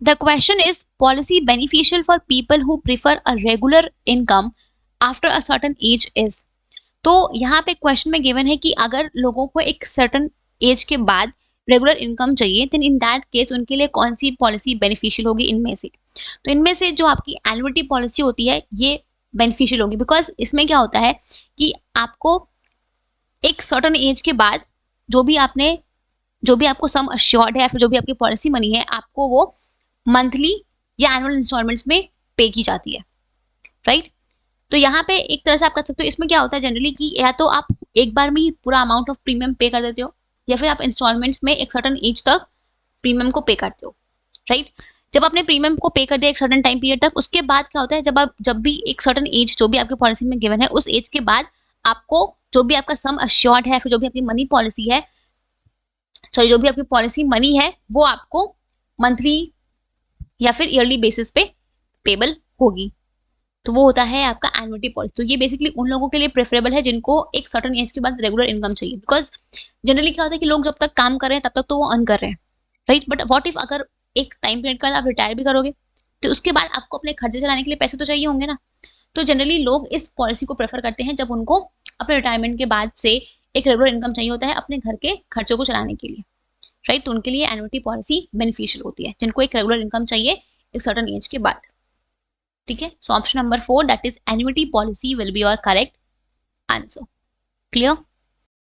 The question is policy beneficial for people who prefer a regular income after a certain age is. तो यहाँ पे question में given है कि अगर लोगों को एक सर्टेन एज के बाद रेगुलर इनकम चाहिए, देन इन दैट केस उनके लिए कौन सी पॉलिसी बेनिफिशियल होगी इनमें से। तो इनमें से जो आपकी एन्युटी पॉलिसी होती है ये बेनिफिशियल होगी, बिकॉज इसमें क्या होता है कि आपको एक सर्टेन एज के बाद जो भी आपको सम अश्योर्ड है या फिर जो भी आपकी पॉलिसी मनी है, आपको वो मंथली या एनुअल इंस्टॉलमेंट्स में पे की जाती है, राइट। तो यहाँ पे एक तरह से आप कर सकते हो। इसमें क्या होता है जनरली कि या तो आप एक बार में ही पूरा अमाउंट ऑफ प्रीमियम पे कर देते हो, या फिर आप इंस्टॉलमेंट्स में एक सर्टेन एज तक प्रीमियम को पे करते हो, राइट। जब आपने प्रीमियम को पे कर दिया एक सर्टेन टाइम पीरियड तक, उसके बाद क्या होता है, जब भी एक सर्टेन एज जो भी आपकी पॉलिसी में गिवन है, उस एज के बाद आपको जो भी आपका सम अश्योर्ड है, फिर जो भी आपकी मनी पॉलिसी है, सॉरी जो भी आपकी पॉलिसी मनी है, वो आपको मंथली या फिर ईयरली बेसिस पे पेबल होगी। तो वो होता है आपका एन्युटी पॉलिसी। तो ये बेसिकली उन लोगों के लिए प्रेफरेबल है जिनको एक सर्टेन एज के बाद रेगुलर इनकम चाहिए, बिकॉज जनरली क्या होता है कि लोग जब तक काम कर रहे हैं तब तक तो वो अर्न कर रहे हैं, राइट। बट व्हाट इफ अगर एक टाइम पीरियड के बाद आप रिटायर भी करोगे, तो उसके बाद आपको अपने खर्चे चलाने के लिए पैसे तो चाहिए होंगे ना। तो जनरली लोग इस पॉलिसी को प्रेफर करते हैं जब उनको अपने रिटायरमेंट के बाद से एक रेगुलर इनकम चाहिए होता है अपने घर के खर्चों को चलाने के लिए, राइट। तो उनके लिए एन्युटी पॉलिसी बेनिफिशियल होती है जिनको एक रेगुलर इनकम चाहिए एक सर्टेन एज के बाद, ठीक है। So option number 4 that is annuity policy will be your correct answer. Clear?